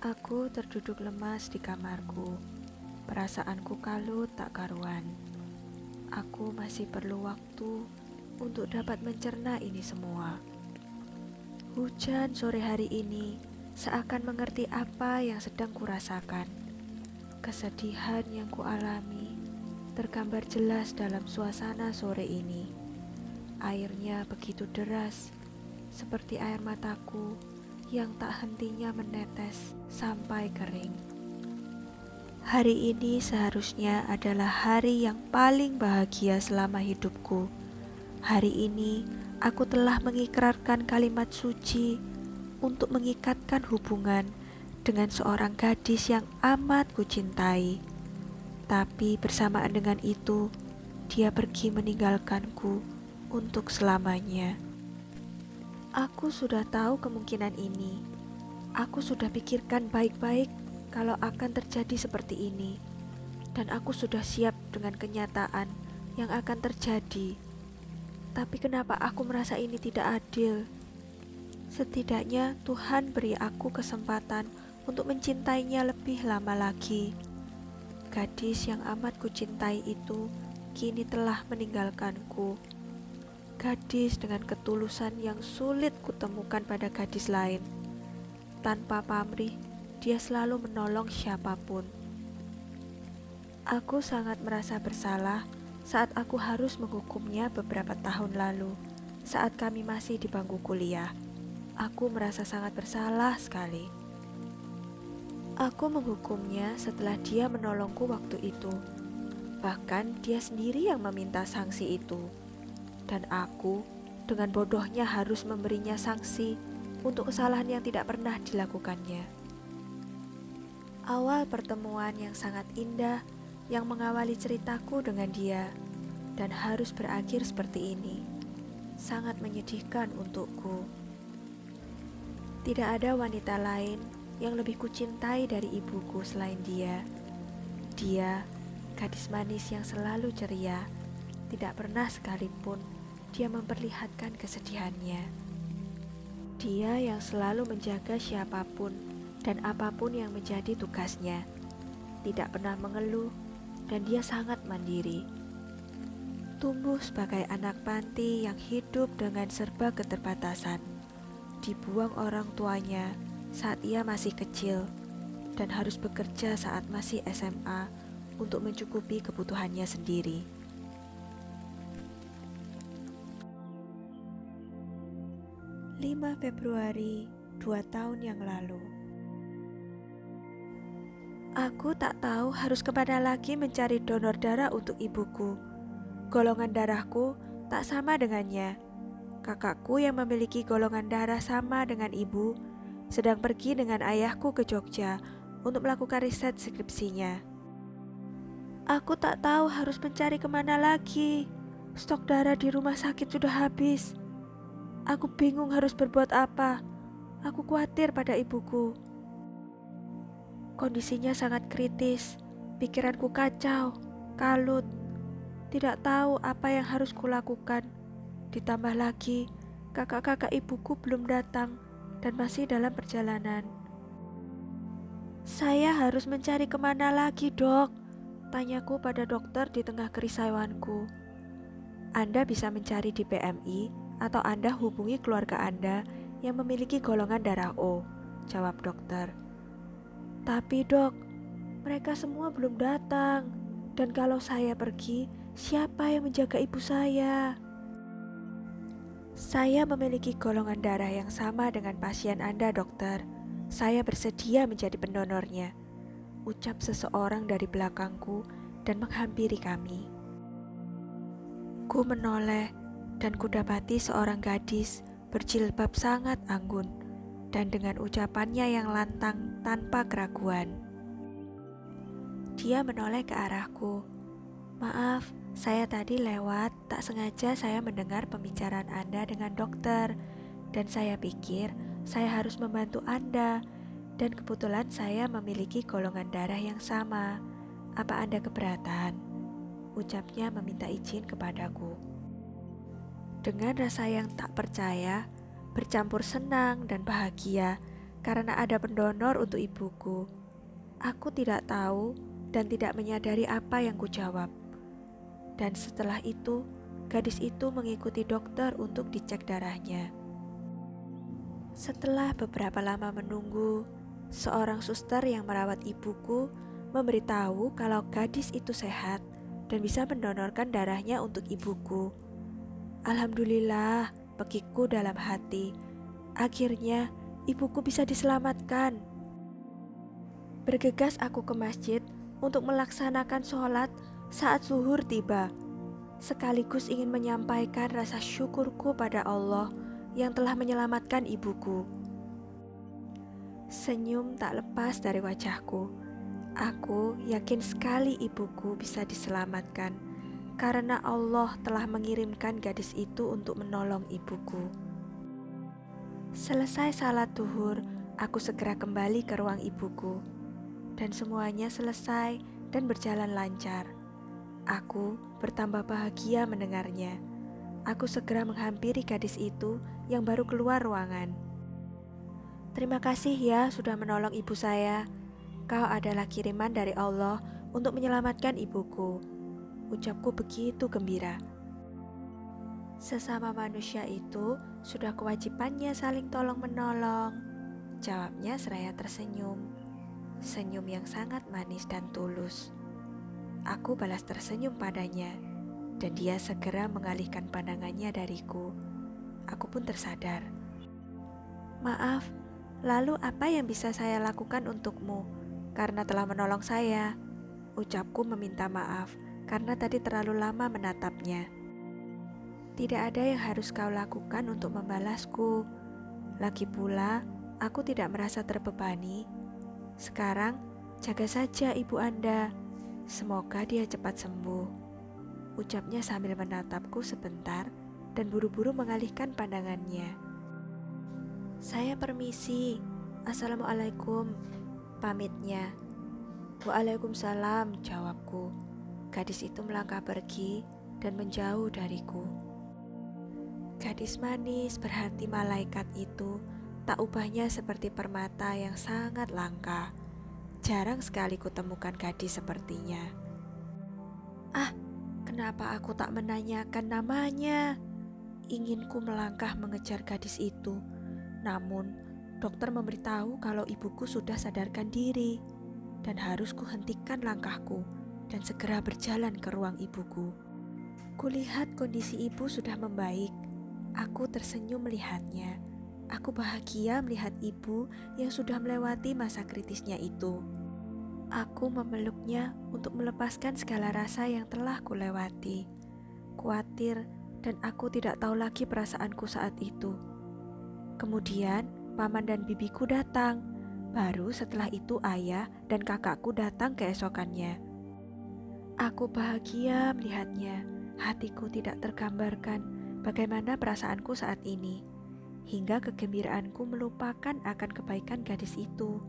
Aku terduduk lemas di kamarku. Perasaanku kalut tak karuan. Aku masih perlu waktu untuk dapat mencerna ini semua. Hujan sore hari ini seakan mengerti apa yang sedang kurasakan. Kesedihan yang kualami tergambar jelas dalam suasana sore ini. Airnya begitu deras, seperti air mataku yang tak hentinya menetes sampai kering. Hari ini seharusnya adalah hari yang paling bahagia selama hidupku. Hari ini aku telah mengikrarkan kalimat suci untuk mengikatkan hubungan dengan seorang gadis yang amat kucintai. Tapi bersamaan dengan itu, dia pergi meninggalkanku untuk selamanya. Aku sudah tahu kemungkinan ini. Aku sudah pikirkan baik-baik kalau akan terjadi seperti ini. Dan aku sudah siap dengan kenyataan yang akan terjadi. Tapi kenapa aku merasa ini tidak adil? Setidaknya Tuhan beri aku kesempatan untuk mencintainya lebih lama lagi. Gadis yang amat kucintai itu kini telah meninggalkanku. Gadis dengan ketulusan yang sulit kutemukan pada gadis lain. Tanpa pamrih, dia selalu menolong siapapun. Aku sangat merasa bersalah saat aku harus menghukumnya beberapa tahun lalu, saat kami masih di bangku kuliah. Aku merasa sangat bersalah sekali. Aku menghukumnya setelah dia menolongku waktu itu. Bahkan dia sendiri yang meminta sanksi itu. Dan aku dengan bodohnya harus memberinya sanksi untuk kesalahan yang tidak pernah dilakukannya. Awal pertemuan yang sangat indah yang mengawali ceritaku dengan dia dan harus berakhir seperti ini sangat menyedihkan untukku. Tidak ada wanita lain yang lebih kucintai dari ibuku selain dia. Dia, gadis manis yang selalu ceria, tidak pernah sekalipun dia memperlihatkan kesedihannya. Dia yang selalu menjaga siapapun dan apapun yang menjadi tugasnya. Tidak pernah mengeluh dan dia sangat mandiri. Tumbuh sebagai anak panti yang hidup dengan serba keterbatasan. Dibuang orang tuanya saat ia masih kecil dan harus bekerja saat masih SMA untuk mencukupi kebutuhannya sendiri. 5 Februari 2 tahun yang lalu. Aku tak tahu harus kemana lagi mencari donor darah untuk ibuku. Golongan darahku tak sama dengannya. Kakakku yang memiliki golongan darah sama dengan ibu sedang pergi dengan ayahku ke Jogja untuk melakukan riset skripsinya. Aku tak tahu harus mencari kemana lagi. Stok darah di rumah sakit sudah habis. Aku bingung harus berbuat apa. Aku khawatir pada ibuku. Kondisinya sangat kritis. Pikiranku kacau, kalut. Tidak tahu apa yang harus kulakukan. Ditambah lagi, kakak-kakak ibuku belum datang dan masih dalam perjalanan. Saya harus mencari kemana lagi, dok? Tanyaku pada dokter di tengah kerisauanku. Anda bisa mencari di PMI atau Anda hubungi keluarga Anda yang memiliki golongan darah O, jawab dokter. Tapi dok, mereka semua belum datang. Dan kalau saya pergi, siapa yang menjaga ibu saya? Saya memiliki golongan darah yang sama dengan pasien Anda, dokter. Saya bersedia menjadi pendonornya, ucap seseorang dari belakangku dan menghampiri kami. Ku menoleh dan kudapati seorang gadis berjilbab sangat anggun dan dengan ucapannya yang lantang tanpa keraguan. Dia menoleh ke arahku. Maaf, saya tadi lewat, tak sengaja saya mendengar pembicaraan Anda dengan dokter dan saya pikir saya harus membantu Anda dan kebetulan saya memiliki golongan darah yang sama. Apa Anda keberatan? Ucapnya meminta izin kepadaku. Dengan rasa yang tak percaya, bercampur senang dan bahagia, karena ada pendonor untuk ibuku. Aku tidak tahu dan tidak menyadari apa yang kujawab. Dan setelah itu, gadis itu mengikuti dokter untuk dicek darahnya. Setelah beberapa lama menunggu, seorang suster yang merawat ibuku memberitahu kalau gadis itu sehat dan bisa mendonorkan darahnya untuk ibuku. Alhamdulillah, pikirku dalam hati. Akhirnya, ibuku bisa diselamatkan. Bergegas aku ke masjid untuk melaksanakan sholat saat zuhur tiba. Sekaligus ingin menyampaikan rasa syukurku pada Allah yang telah menyelamatkan ibuku. Senyum tak lepas dari wajahku. Aku yakin sekali ibuku bisa diselamatkan karena Allah telah mengirimkan gadis itu untuk menolong ibuku. Selesai salat duhur, aku segera kembali ke ruang ibuku. Dan semuanya selesai dan berjalan lancar. Aku bertambah bahagia mendengarnya. Aku segera menghampiri gadis itu yang baru keluar ruangan. Terima kasih ya sudah menolong ibu saya. Kau adalah kiriman dari Allah untuk menyelamatkan ibuku. Ucapku begitu gembira. Sesama manusia itu sudah kewajibannya saling tolong-menolong. Jawabnya seraya tersenyum. Senyum yang sangat manis dan tulus. Aku balas tersenyum padanya, dan dia segera mengalihkan pandangannya dariku. Aku pun tersadar. Maaf, lalu apa yang bisa saya lakukan untukmu karena telah menolong saya? Ucapku meminta maaf karena tadi terlalu lama menatapnya. Tidak ada yang harus kau lakukan untuk membalasku. Lagi pula, aku tidak merasa terbebani. Sekarang, jaga saja ibu Anda. Semoga dia cepat sembuh. Ucapnya sambil menatapku sebentar dan buru-buru mengalihkan pandangannya. Saya permisi. Assalamualaikum. Pamitnya. Waalaikumsalam, jawabku. Gadis itu melangkah pergi dan menjauh dariku. Gadis manis berhati malaikat itu tak ubahnya seperti permata yang sangat langka. Jarang sekali kutemukan gadis sepertinya. Ah, kenapa aku tak menanyakan namanya? Inginku melangkah mengejar gadis itu. Namun, dokter memberitahu kalau ibuku sudah sadarkan diri dan harus kuhentikan langkahku dan segera berjalan ke ruang ibuku. Kulihat kondisi ibu sudah membaik. Aku tersenyum melihatnya. Aku bahagia melihat ibu yang sudah melewati masa kritisnya itu. Aku memeluknya untuk melepaskan segala rasa yang telah kulewati. Khawatir dan aku tidak tahu lagi perasaanku saat itu. Kemudian paman dan bibiku datang. Baru setelah itu ayah dan kakakku datang keesokannya. Aku bahagia melihatnya. Hatiku tidak tergambarkan bagaimana perasaanku saat ini. Hingga kegembiraanku melupakan akan kebaikan gadis itu.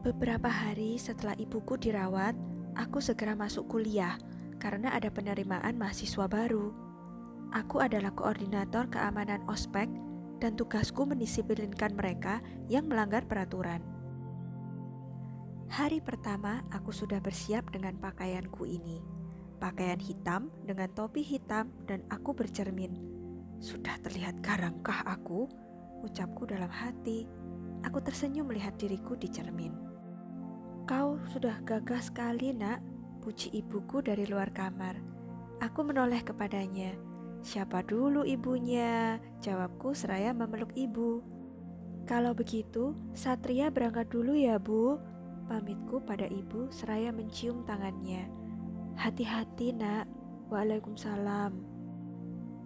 Beberapa hari setelah ibuku dirawat, aku segera masuk kuliah karena ada penerimaan mahasiswa baru. Aku adalah koordinator keamanan ospek dan tugasku mendisiplinkan mereka yang melanggar peraturan. Hari pertama aku sudah bersiap dengan pakaianku ini. Pakaian hitam dengan topi hitam dan aku bercermin. Sudah terlihat garangkah aku? Ucapku dalam hati. Aku tersenyum melihat diriku di cermin. Kau sudah gagah sekali, nak, puji ibuku dari luar kamar. Aku menoleh kepadanya. Siapa dulu ibunya? Jawabku seraya memeluk ibu. Kalau begitu, Satria berangkat dulu ya, Bu. Pamitku pada ibu seraya mencium tangannya. Hati-hati, nak. Waalaikumsalam.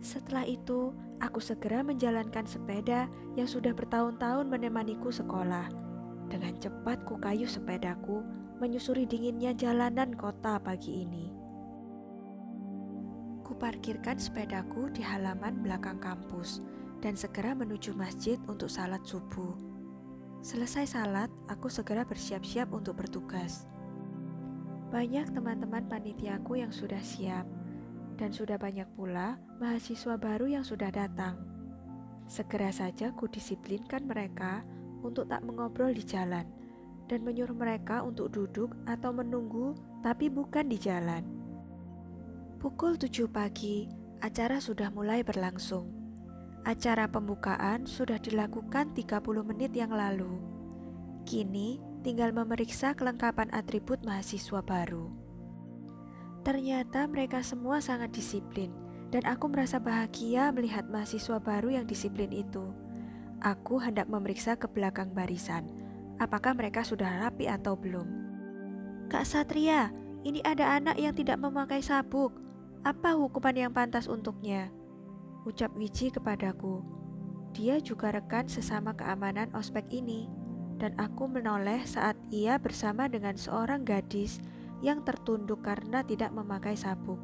Setelah itu, aku segera menjalankan sepeda yang sudah bertahun-tahun menemaniku sekolah. Dengan cepat kukayuh sepedaku, menyusuri dinginnya jalanan kota pagi ini. Kuparkirkan sepedaku di halaman belakang kampus dan segera menuju masjid untuk salat subuh. Selesai salat, aku segera bersiap-siap untuk bertugas. Banyak teman-teman panitiaku yang sudah siap. Dan sudah banyak pula mahasiswa baru yang sudah datang. Segera saja kudisiplinkan mereka untuk tak mengobrol di jalan dan menyuruh mereka untuk duduk atau menunggu tapi bukan di jalan. Pukul 7 pagi, acara sudah mulai berlangsung. Acara pembukaan sudah dilakukan 30 menit yang lalu. Kini tinggal memeriksa kelengkapan atribut mahasiswa baru. Ternyata mereka semua sangat disiplin dan aku merasa bahagia melihat mahasiswa baru yang disiplin itu. Aku hendak memeriksa ke belakang barisan. Apakah mereka sudah rapi atau belum? Kak Satria, ini ada anak yang tidak memakai sabuk. Apa hukuman yang pantas untuknya? Ucap Wiji kepadaku. Dia juga rekan sesama keamanan ospek ini. Dan aku menoleh saat ia bersama dengan seorang gadis yang tertunduk karena tidak memakai sabuk.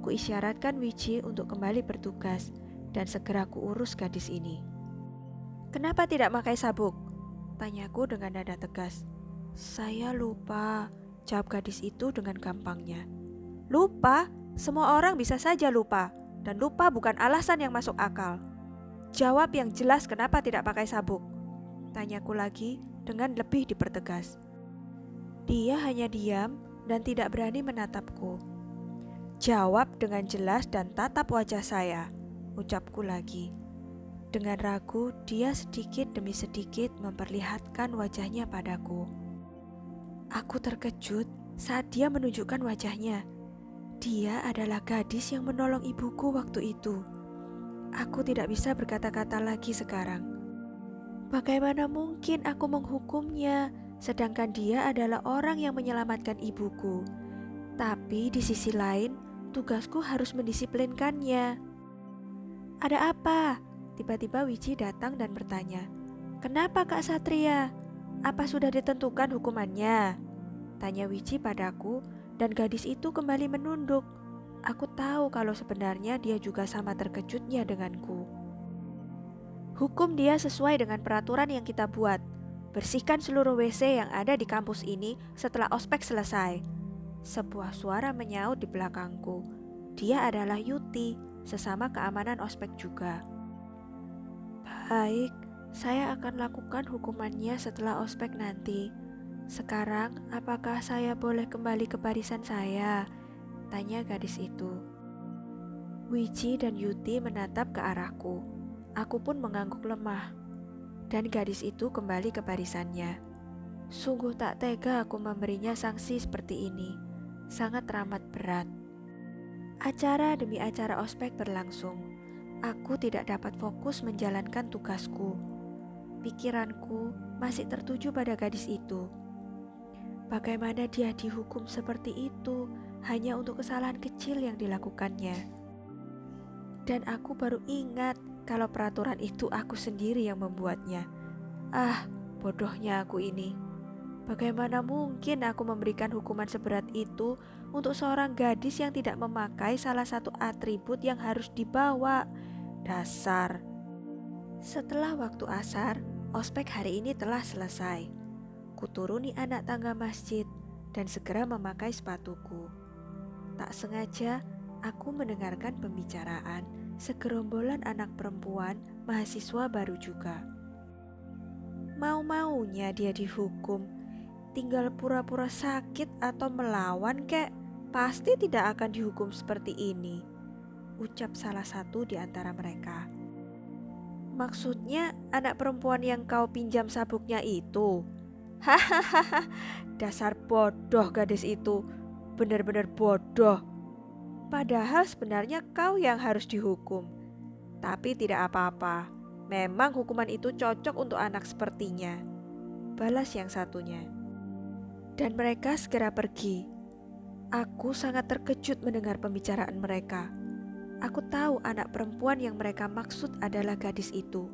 Kuisyaratkan Wiji untuk kembali bertugas dan segera kuurus gadis ini. Kenapa tidak pakai sabuk? Tanyaku dengan nada tegas. Saya lupa, jawab gadis itu dengan gampangnya. Lupa? Semua orang bisa saja lupa. Dan lupa bukan alasan yang masuk akal. Jawab yang jelas kenapa tidak pakai sabuk. Tanyaku lagi dengan lebih dipertegas. Dia hanya diam dan tidak berani menatapku. Jawab dengan jelas dan tatap wajah saya, ucapku lagi. Dengan ragu, dia sedikit demi sedikit memperlihatkan wajahnya padaku. Aku terkejut saat dia menunjukkan wajahnya. Dia adalah gadis yang menolong ibuku waktu itu. Aku tidak bisa berkata-kata lagi sekarang. Bagaimana mungkin aku menghukumnya, sedangkan dia adalah orang yang menyelamatkan ibuku. Tapi di sisi lain, tugasku harus mendisiplinkannya. Ada apa? Tiba-tiba Wiji datang dan bertanya, "Kenapa Kak Satria? Apa sudah ditentukan hukumannya?" Tanya Wiji padaku dan gadis itu kembali menunduk. Aku tahu kalau sebenarnya dia juga sama terkejutnya denganku. Hukum dia sesuai dengan peraturan yang kita buat. Bersihkan seluruh WC yang ada di kampus ini setelah ospek selesai. Sebuah suara menyaut di belakangku. Dia adalah Yuti, sesama keamanan ospek juga. Baik, saya akan lakukan hukumannya setelah ospek nanti. Sekarang, apakah saya boleh kembali ke barisan saya? Tanya gadis itu. Wiji dan Yuti menatap ke arahku. Aku pun mengangguk lemah. Dan gadis itu kembali ke barisannya. Sungguh tak tega aku memberinya sanksi seperti ini. Sangat teramat berat. Acara demi acara ospek berlangsung. Aku tidak dapat fokus menjalankan tugasku. Pikiranku masih tertuju pada gadis itu. Bagaimana dia dihukum seperti itu hanya untuk kesalahan kecil yang dilakukannya. Dan aku baru ingat kalau peraturan itu aku sendiri yang membuatnya. Ah, bodohnya aku ini. Bagaimana mungkin aku memberikan hukuman seberat itu untuk seorang gadis yang tidak memakai salah satu atribut yang harus dibawa? Dasar. Setelah waktu asar, ospek hari ini telah selesai. Kuturuni anak tangga masjid dan segera memakai sepatuku. Tak sengaja, aku mendengarkan pembicaraan segerombolan anak perempuan mahasiswa baru juga. Mau-maunya dia dihukum, tinggal pura-pura sakit atau melawan kek, pasti tidak akan dihukum seperti ini, ucap salah satu di antara mereka. Maksudnya anak perempuan yang kau pinjam sabuknya itu? Hahaha, dasar bodoh gadis itu, benar-benar bodoh. Padahal sebenarnya kau yang harus dihukum. Tapi tidak apa-apa, memang hukuman itu cocok untuk anak sepertinya, balas yang satunya. Dan mereka segera pergi. Aku sangat terkejut mendengar pembicaraan mereka. Aku tahu anak perempuan yang mereka maksud adalah gadis itu.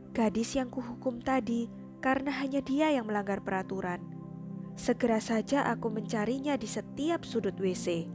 Gadis yang kuhukum tadi karena hanya dia yang melanggar peraturan. Segera saja aku mencarinya di setiap sudut WC.